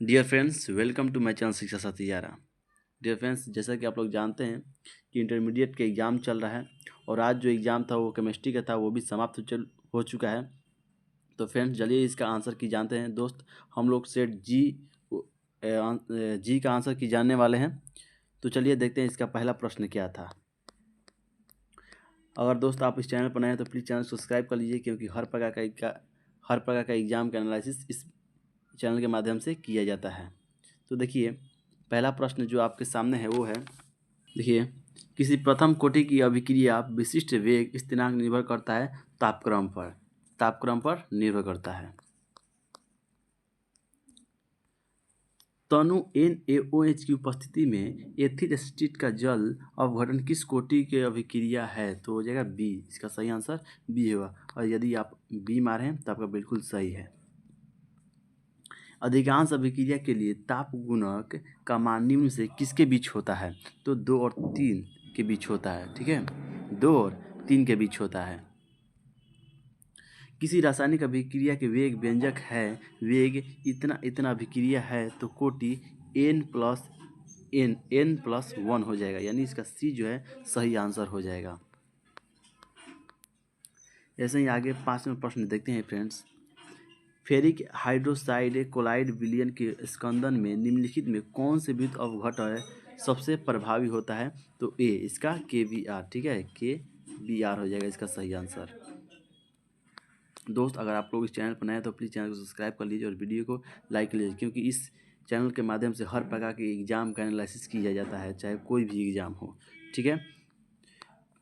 Dear friends, welcome to my channel Shiksha Sathi यारा। Dear friends, जैसा कि आप लोग जानते हैं कि इंटरमीडिएट के एग्ज़ाम चल रहा है और आज जो एग्ज़ाम था वो केमिस्ट्री का था, वो भी समाप्त हो चुका है। तो फ्रेंड्स, चलिए इसका आंसर की जानते हैं। दोस्त, हम लोग सेट जी का आंसर की जानने वाले हैं। तो चलिए देखते हैं इसका पहला प्रश्न क्या था। अगर दोस्त आप इस चैनल पर नए हैं तो प्लीज़ चैनल सब्सक्राइब कर लीजिए, क्योंकि हर प्रकार का एग्ज़ाम का एनालिसिस इस चैनल के माध्यम से किया जाता है। तो देखिए, पहला प्रश्न जो आपके सामने है वो है, देखिए, किसी प्रथम कोटि की अभिक्रिया विशिष्ट वेग स्थिरांक निर्भर करता है तापक्रम पर निर्भर करता है। तनु NaOH की उपस्थिति में एथिल एसिटेट का जल अवघटन किस कोटि के अभिक्रिया है? तो हो जाएगा बी। इसका सही आंसर बी होगा, और यदि आप बी मारे हैं तो आपका बिल्कुल सही है। अधिकांश अभिक्रिया के लिए ताप गुणक का मान निम्न से किसके बीच होता है? तो 2 और 3 के बीच होता है। ठीक है, 2 और 3 के बीच होता है। किसी रासायनिक अभिक्रिया के वेग व्यंजक है, वेग इतना इतना अभिक्रिया है, तो कोटि n+1 हो जाएगा, यानी इसका सी जो है सही आंसर हो जाएगा। ऐसे ही आगे 5वें प्रश्न देखते हैं फ्रेंड्स। फेरिक हाइड्रोक्साइड कोलाइड विलयन के स्कंदन में निम्नलिखित में कौन से विद्युत अवघटन सबसे प्रभावी होता है? तो ए, इसका KBr। ठीक है, KBr हो जाएगा इसका सही आंसर। दोस्त, अगर आप लोग इस चैनल पर नए हैं तो प्लीज़ चैनल को सब्सक्राइब कर लीजिए और वीडियो को लाइक कर लीजिए, क्योंकि इस चैनल के माध्यम से हर प्रकार के एग्ज़ाम का एनालिसिस किया जाता है, चाहे कोई भी एग्ज़ाम हो। ठीक है,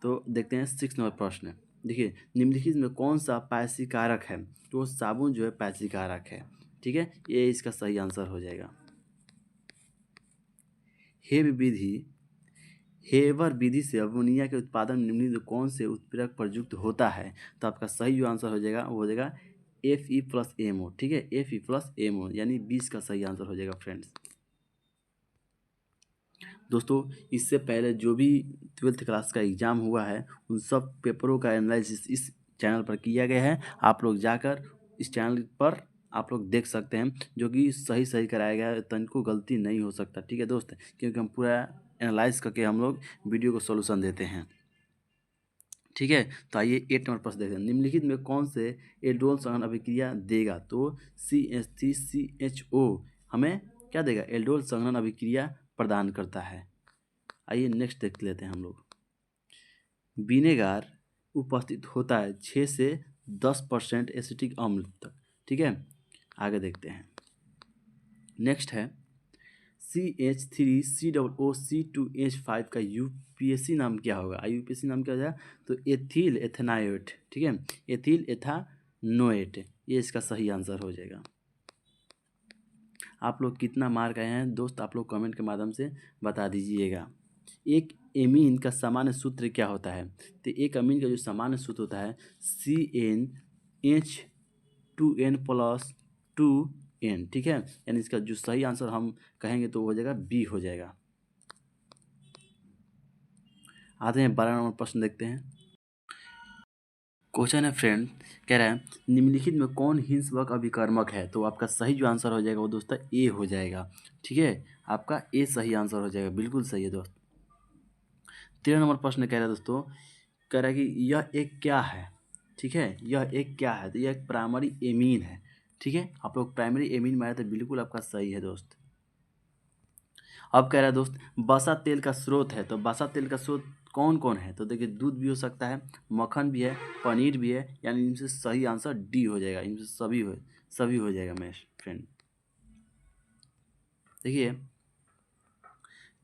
तो देखते हैं 6 नंबर प्रश्न। देखिए, निम्नलिखित में कौन सा पैसिव कारक है? तो साबुन जो है पैसिव कारक है। ठीक है, ये इसका सही आंसर हो जाएगा। हेब विधि हेवर विधि से अमोनिया के उत्पादन में निम्नलिखित में कौन से उत्प्रेरक प्रयुक्त होता है? तो आपका सही जो आंसर हो जाएगा वो हो जाएगा Fe+MO। ठीक है, Fe+MO, यानी 20 का सही आंसर हो जाएगा फ्रेंड्स। दोस्तों, इससे पहले जो भी 12th क्लास का एग्ज़ाम हुआ है उन सब पेपरों का एनालिसिस इस चैनल पर किया गया है। आप लोग जाकर इस चैनल पर आप लोग देख सकते हैं, जो कि सही सही कराया गया है, तनिको गलती नहीं हो सकता। ठीक है दोस्त, क्योंकि हम पूरा एनालाइज करके हम लोग वीडियो को सॉल्यूशन देते हैं। ठीक है, तो आइए 8 नंबर प्रश्न देखते हैं। निम्नलिखित में कौन से एल्डोल संघनन अभिक्रिया देगा? तो CH3CHO हमें क्या देगा? एल्डोल संघनन अभिक्रिया प्रदान करता है। आइए नेक्स्ट देख लेते हैं हम लोग। विनेगार उपस्थित होता है 6 से 10% एसिटिक अम्ल तक। ठीक है, आगे देखते हैं। नेक्स्ट है CH3COOC2H5 का यूपीएससी नाम क्या होगा? यूपीएससी नाम क्या हो जाएगा? तो एथिल एथेनाइट। ठीक है, एथिल एथानोएट, ये इसका सही आंसर हो जाएगा। आप लोग कितना मार्क आए हैं दोस्त, आप लोग कमेंट के माध्यम से बता दीजिएगा। एक एमीन का सामान्य सूत्र क्या होता है? तो एक अमीन का जो सामान्य सूत्र होता है CnH2n+2n। ठीक है, यानी इसका जो सही आंसर हम कहेंगे तो हो जाएगा बी हो जाएगा। आते हैं 12 नंबर प्रश्न देखते हैं। क्वेश्चन है फ्रेंड, कह रहा है निम्नलिखित में कौन हिंसवर्ग अभिकर्मक है? तो आपका सही जो आंसर हो जाएगा वो दोस्तों ए हो जाएगा। ठीक है, आपका ए सही आंसर हो जाएगा, बिल्कुल सही है दोस्त। 13 नंबर प्रश्न कह रहा है दोस्तों, कह रहा है कि यह एक क्या है? ठीक है, यह एक क्या है? तो यह एक प्राइमरी एमीन है। ठीक है, आप लोग प्राइमरी एमीन मारे तो बिल्कुल आपका सही है दोस्त। अब कह रहा है दोस्त, वसा तेल का स्रोत है, तो वसा तेल का स्रोत कौन कौन है? तो देखिए, दूध भी हो सकता है, मक्खन भी है, पनीर भी है, यानी इनसे सही आंसर डी हो जाएगा। इनसे सभी हो जाएगा मेरे फ्रेंड। देखिए,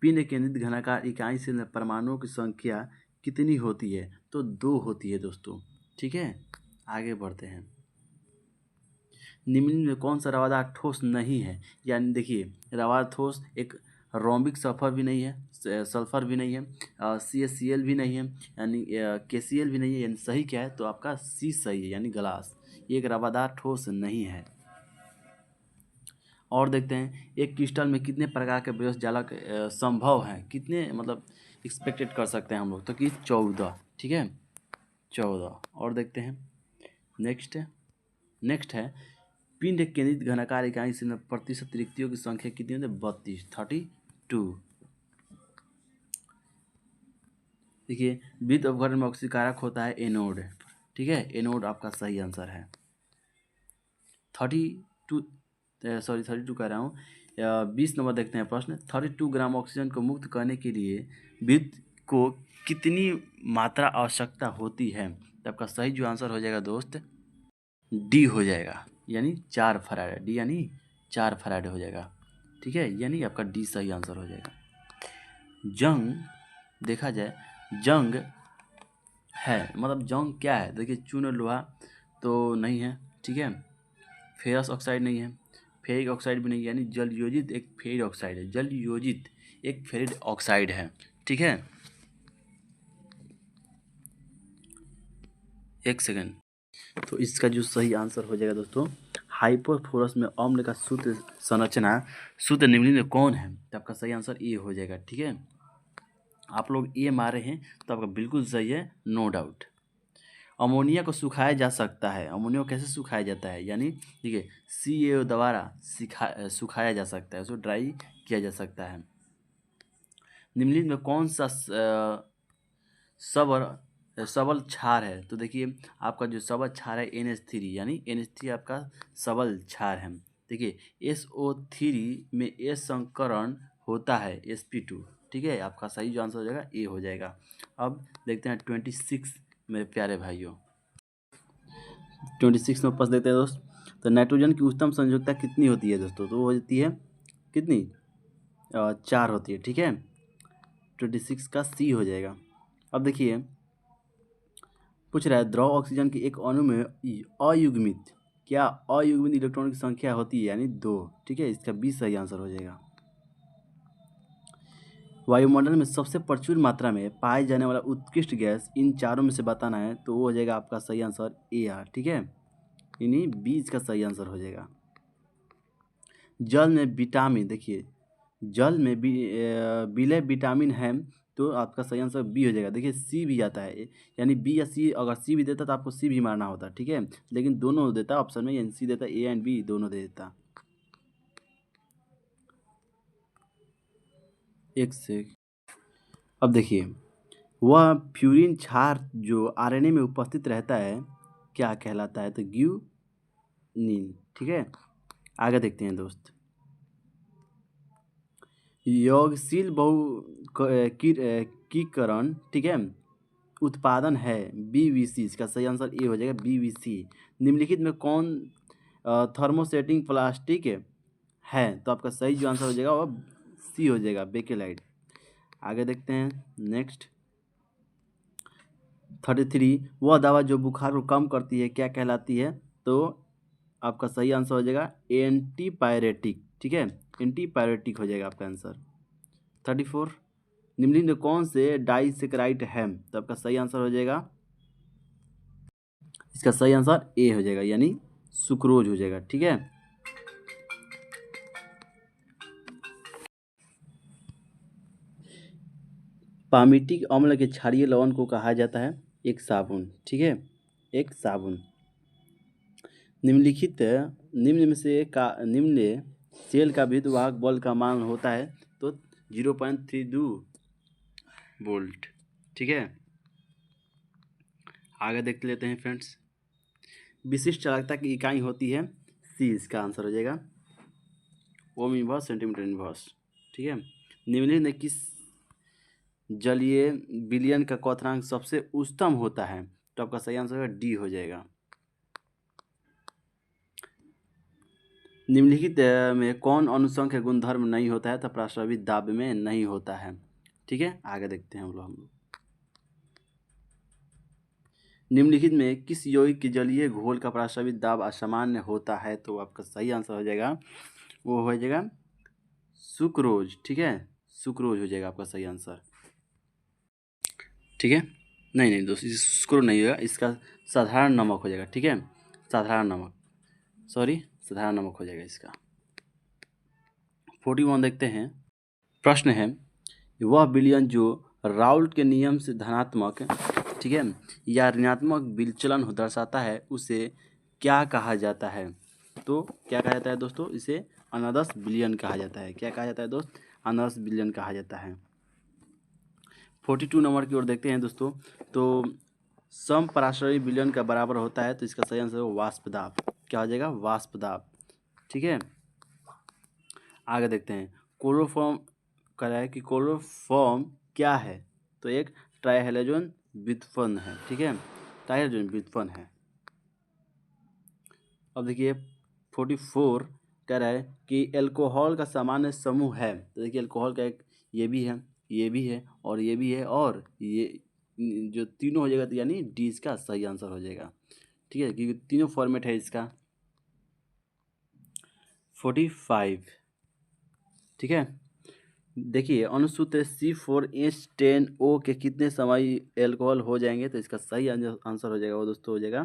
पिंड केंद्रित घनाकार इकाई से परमाणुओं की संख्या कितनी होती है? तो 2 होती है दोस्तों। ठीक है, आगे बढ़ते हैं। निम्न में कौन सा रवादार ठोस नहीं है? यानी देखिए, रवादार ठोस एक रोम्बिक सल्फर भी नहीं है, सल्फर भी नहीं है, CaCl भी नहीं है, यानी KCl भी नहीं है, यानी सही क्या है? तो आपका सी सही है, यानी ग्लास। ये एक रवादार ठोस नहीं है। और देखते हैं, एक क्रिस्टल में कितने प्रकार के विरस जालक संभव हैं? कितने मतलब एक्सपेक्टेड कर सकते हैं हम लोग? तो कि 14। ठीक है, 14। और देखते हैं नेक्स्ट है पिंड केंद्रित घनाकार इकाई से प्रतिशत रिक्तियों की संख्या कितनी होती है? 32, 32। देखिए विद्युत अपघटन में ऑक्सीकारक होता है एनोड, ठीक है, एनोड आपका सही आंसर है। 32 कह रहा हूँ। 20 नंबर देखते हैं प्रश्न। 32 ग्राम ऑक्सीजन को मुक्त करने के लिए विद्युत को कितनी मात्रा आवश्यकता होती है? तो आपका सही जो आंसर हो जाएगा दोस्त डी हो जाएगा, यानी 4 फराड, डी यानी 4 फराड हो जाएगा, ठीक है, यानी आपका डी सही आंसर हो जाएगा। जंग देखा जाए, जंग है मतलब जंग क्या है? देखिए चूर्ण लोहा तो नहीं है, ठीक है, फेरस ऑक्साइड नहीं है, फेरिक ऑक्साइड भी नहीं है, यानी जल योजित एक फेरिक ऑक्साइड है, जल योजित एक फेरिक ऑक्साइड है, ठीक है। एक सेकेंड, तो इसका जो सही आंसर हो जाएगा दोस्तों हाइपोफोरस में अम्ल का शुद्ध संरचना शुद्ध निम्नलिखित में कौन है? तो आपका सही आंसर ए हो जाएगा, ठीक है। आप लोग ए मारे हैं तो आपका बिल्कुल सही है, नो डाउट। अमोनिया को सुखाया जा सकता है, अमोनिया को कैसे सुखाया जाता है? यानी देखिए CaO द्वारा सुखाया जा सकता है, उसको ड्राई किया जा सकता है। निम्नलिखित में कौन सा सबल क्षार है? तो देखिए आपका जो सबल क्षार है NH3, यानी NH3 आपका सबल क्षार है। देखिए SO3 में S संकरण होता है sp2, ठीक है, आपका सही जो आंसर हो जाएगा ए हो जाएगा। अब देखते हैं 26 मेरे प्यारे भाइयों, 26 में प्रश्न देखते हैं दोस्त। तो नाइट्रोजन की उच्चतम संयोजकता कितनी होती है दोस्तों? तो वो होती है कितनी? 4 होती है, ठीक है, 26 का सी हो जाएगा। अब देखिए पूछ रहा है द्रव ऑक्सीजन के एक अणु में अयुग्मित इलेक्ट्रॉन की संख्या होती है, यानी 2, ठीक है, इसका 20 सही आंसर हो जाएगा। वायुमंडल में सबसे प्रचुर मात्रा में पाए जाने वाला उत्कृष्ट गैस इन चारों में से बताना है, तो वो हो जाएगा आपका सही आंसर AR, ठीक है, यानी 20 का सही आंसर हो जाएगा। जल में विटामिन, देखिए जल में विलय विटामिन है, तो आपका सही आंसर बी हो जाएगा। देखिए सी भी आता है, यानी बी या सी, अगर सी भी देता तो आपको सी भी मारना होता, ठीक है, लेकिन दोनों देता ऑप्शन में, यानी सी देता, ए एंड बी दोनों दे देता। एक से अब देखिए वह फ्यूरिन क्षार जो RNA में उपस्थित रहता है क्या कहलाता है? तो ग्यूनिन, ठीक है। आगे देखते हैं दोस्त, योगशील बहुकीकरण, ठीक है, उत्पादन है BVC, इसका सही आंसर ए हो जाएगा, BVC। निम्नलिखित में कौन थर्मोसेटिंग प्लास्टिक है? तो आपका सही जो आंसर हो जाएगा वो सी हो जाएगा, बेकेलाइट। आगे देखते हैं नेक्स्ट 33, वह दवा जो बुखार को कम करती है क्या कहलाती है? तो आपका सही आंसर हो जाएगा एंटीपायरेटिक, ठीक है, एंटीपायरेटिक हो जाएगा आपका आंसर। 34, निम्नलिखित में कौन से डाइसेकेराइड है? तो आपका सही आंसर हो जाएगा, इसका सही आंसर ए हो जाएगा, यानी सुक्रोज हो जाएगा, ठीक है। पामीटिक अम्ल के क्षारीय लवण को कहा जाता है एक साबुन, ठीक है, एक साबुन। निम्न सेल का विद्युत वाहक बल का मान होता है, तो 0.32 वोल्ट, ठीक है। आगे देख लेते हैं फ्रेंड्स, विशिष्ट चालकता की इकाई होती है सी, इसका आंसर हो जाएगा ओम इनवर्स सेंटीमीटर इनवर्स, ठीक है। निम्नलिखित में किस जलीय विलयन का क्वथनांक सबसे उच्चतम होता है? तो आपका सही आंसर डी हो जाएगा। निम्नलिखित में कौन अनुसंख्य गुणधर्म नहीं होता है? तो प्रस्रावित दाब में नहीं होता है, ठीक है। आगे देखते हैं हम लोग निम्नलिखित में किस यौगिक के जलीय घोल का प्रस्रावित दाब असामान्य होता है? तो आपका सही आंसर हो जाएगा, वो हो जाएगा सुक्रोज, ठीक है, सुक्रोज हो जाएगा आपका सही आंसर, ठीक है। नहीं दोस्त, सुक्रोज नहीं होगा, इसका साधारण नमक हो जाएगा, ठीक है, साधारण नमक हो जाएगा इसका। 41 देखते हैं, प्रश्न है वह विलयन जो राउल्ट के नियम से धनात्मक, ठीक है, या ऋणात्मक विचलन दर्शाता है उसे क्या कहा जाता है? तो क्या कहा जाता है दोस्तों, इसे अनदस बिलियन कहा जाता है। क्या कहा जाता है दोस्त, अनदस बिलियन कहा जाता है। 42 नंबर की ओर देखते हैं दोस्तों, तो समपराशरी बिलियन का बराबर होता है, तो इसका सही आंसर है वाष्प दाब। क्या हो जाएगा, वाष्प दाब। ठीक है, आगे देखते हैं। क्लोरोफॉर्म कह रहा है कि क्लोरोफॉर्म क्या है, तो एक ट्राइहेलोजन व्युत्पन्न है। ठीक है, ट्राइहेलोजन व्युत्पन्न है। अब देखिए 44 कह रहा है कि एल्कोहल का सामान्य समूह है, तो देखिए एल्कोहल का एक ये भी है, ये भी है और ये भी है, और ये जो तीनों हो जाएगा, तो यानी डी इसका सही आंसर हो जाएगा। ठीक है, क्योंकि तीनों फॉर्मेट है इसका। 45, ठीक है, देखिए अनुसूत्र C4H10O के कितने समय एल्कोहल हो जाएंगे, तो इसका सही आंसर हो जाएगा वो दोस्तों, हो जाएगा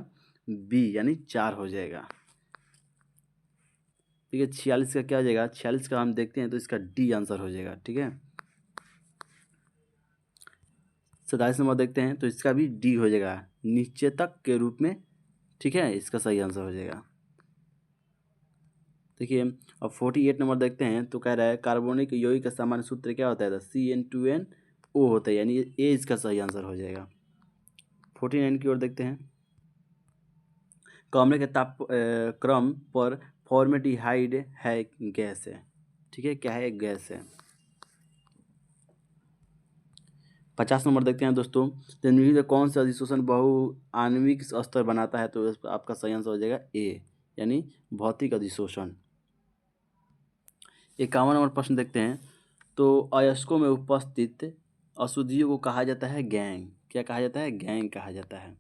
बी, यानी 4 हो जाएगा। ठीक है, 46 का क्या हो जाएगा, 46 का हम देखते हैं तो इसका डी आंसर हो जाएगा। ठीक है, 27 नंबर देखते हैं तो इसका भी डी हो जाएगा, निश्चेतक के रूप में। ठीक है, इसका सही आंसर हो जाएगा। देखिए अब 48 नंबर देखते हैं, तो कह रहा है कार्बोनिक यौगिक का सामान्य सूत्र क्या होता है, CN2NO होता है, यानी ए इसका सही आंसर हो जाएगा। 49 की ओर देखते हैं। कमरे के ताप क्रम पर फॉर्मेल्डिहाइड है गैस है। ठीक है, क्या है, एक गैस है। 50 नंबर देखते हैं दोस्तों, तो निम्नलिखित में कौन सा अधिशोषण बहुआण्विक स्तर बनाता है, तो आपका सही आंसर हो जाएगा ए, यानी भौतिक अधिशोषण। 51 नंबर प्रश्न देखते हैं, तो अयस्कों में उपस्थित अशुद्धियों को कहा जाता है गैंग। क्या कहा जाता है, गैंग कहा जाता है।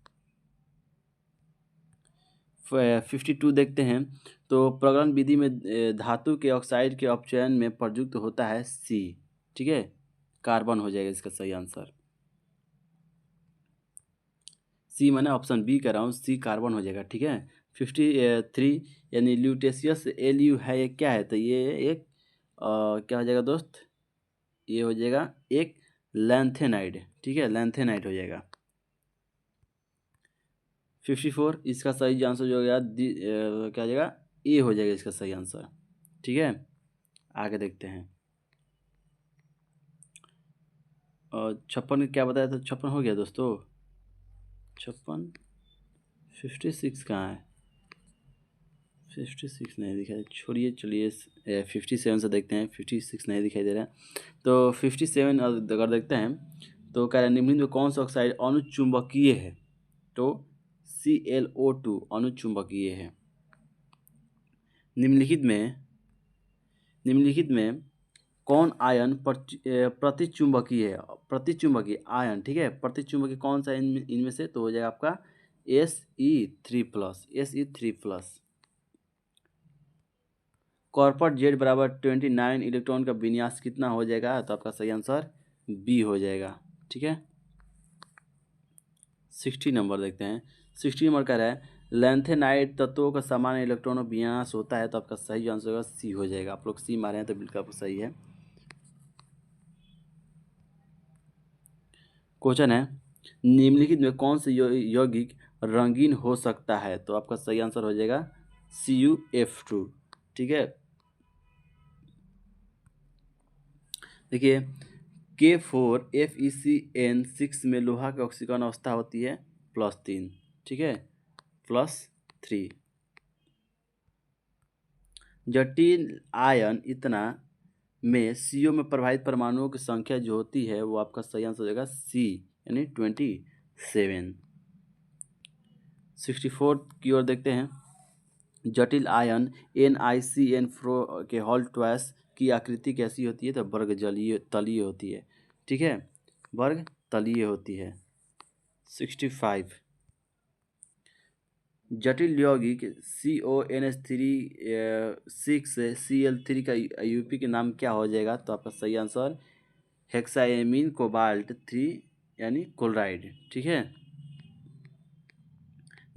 52 देखते हैं, तो प्रगलन विधि में धातु के ऑक्साइड के अपचयन में प्रयुक्त होता है सी। ठीक है, कार्बन हो जाएगा इसका सही आंसर। सी मैंने ऑप्शन बी कर रहा हूँ, सी कार्बन हो जाएगा। ठीक है, 53 यानी ल्यूटेशियस LU है, ये क्या है, तो ये एक क्या हो जाएगा दोस्त, ये हो जाएगा एक लैंथेनाइड। ठीक है, लैंथेनाइड हो जाएगा। 54 इसका सही आंसर जो हो गया क्या हो जाएगा, ए हो जाएगा इसका सही आंसर। ठीक है, आगे देखते हैं। और 56 क्या बताया था, 56 हो गया दोस्तों, 56, 56 कहाँ है, 56 नहीं दिखाई, छोड़िए, चलिए 57 से देखते हैं। 56 नहीं दिखाई दे रहा है, तो 57 अगर देखते हैं, तो कह रहे हैं निम्नलिखित में कौन सा ऑक्साइड अनुचुंबकीय है, तो ClO2 अनुचुंबकीय है। निम्नलिखित में कौन आयन प्रतिचुंबकीय है, प्रतिचुंबकीय आयन। ठीक है, प्रतिचुंबकीय कौन सा इनमें से, तो हो जाएगा आपका Se3+। कॉर्पर जेड बराबर 29 इलेक्ट्रॉन का विन्यास कितना हो जाएगा, तो आपका सही आंसर बी हो जाएगा। ठीक है, 60 नंबर देखते हैं। 60 नंबर कह रहा है लैंथेनाइड तत्वों का सामान्य इलेक्ट्रॉन विन्यास होता है, तो आपका सही आंसर होगा सी हो जाएगा। आप लोग सी मारे हैं तो बिल्कुल आपको सही है। क्वेश्चन है निम्नलिखित में कौन से यौगिक रंगीन हो सकता है, तो आपका सही आंसर हो जाएगा CuF2। ठीक है, देखिए K4FeCN6 में लोहा की ऑक्सीकरण अवस्था होती है +3। ठीक है, +3। जटिल आयन इतना में CO में प्रभावित परमाणुओं की संख्या जो होती है, वो आपका सही आंसर हो जाएगा सी, यानी 27। 64 की ओर देखते हैं। जटिल आयन NiCN4 के हॉल ट्वाइस की आकृति कैसी होती है, तो वर्ग जलीय तलीय होती है। ठीक है, वर्ग तलीय होती है। 65 जटिल यौगिक CONH3 6Cl3 का यूपी के नाम क्या हो जाएगा, तो आपका सही आंसर हेक्साएमीन कोबाल्ट 3 यानी क्लोराइड। ठीक है,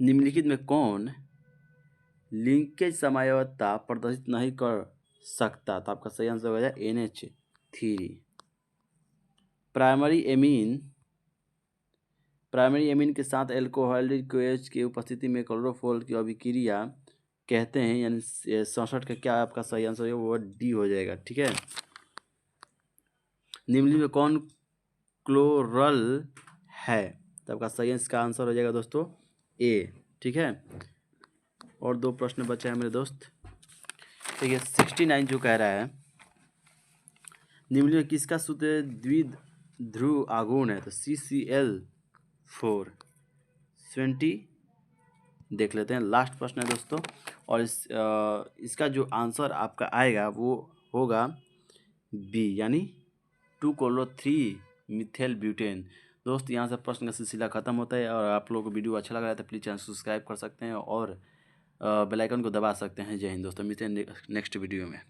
निम्नलिखित में कौन लिंकेज समयावता प्रदर्शित नहीं कर सकता, तो आपका सही आंसर हो जाएगा NH3। प्राइमरी एमीन के साथ एल्कोहलिक OH की उपस्थिति में क्लोरोफॉर्म की अभिक्रिया कहते हैं, यानी 67 का क्या आपका सही आंसर है, वो डी हो जाएगा। ठीक है, निम्नलिखित में कौन क्लोरल है, तो आपका सही इसका आंसर हो जाएगा दोस्तों ए। ठीक है, और 2 प्रश्न बचे हैं मेरे दोस्त। देखिए 69 जो कह रहा है, निम्नलिखित में किसका सूत्र द्विध्रुव आघूर्ण है, तो CCl4 20 देख लेते हैं। लास्ट प्रश्न है दोस्तों, और इसका जो आंसर आपका आएगा वो होगा बी, यानी 2-3 मिथेल ब्यूटेन। दोस्त यहाँ से प्रश्न का सिलसिला खत्म होता है, और आप लोगों को वीडियो अच्छा लग रहा है तो प्लीज़ चैनल सब्सक्राइब कर सकते हैं और बेल आइकन को दबा सकते हैं। जय हिंद दोस्तों, मिलते हैं नेक्स्ट वीडियो में।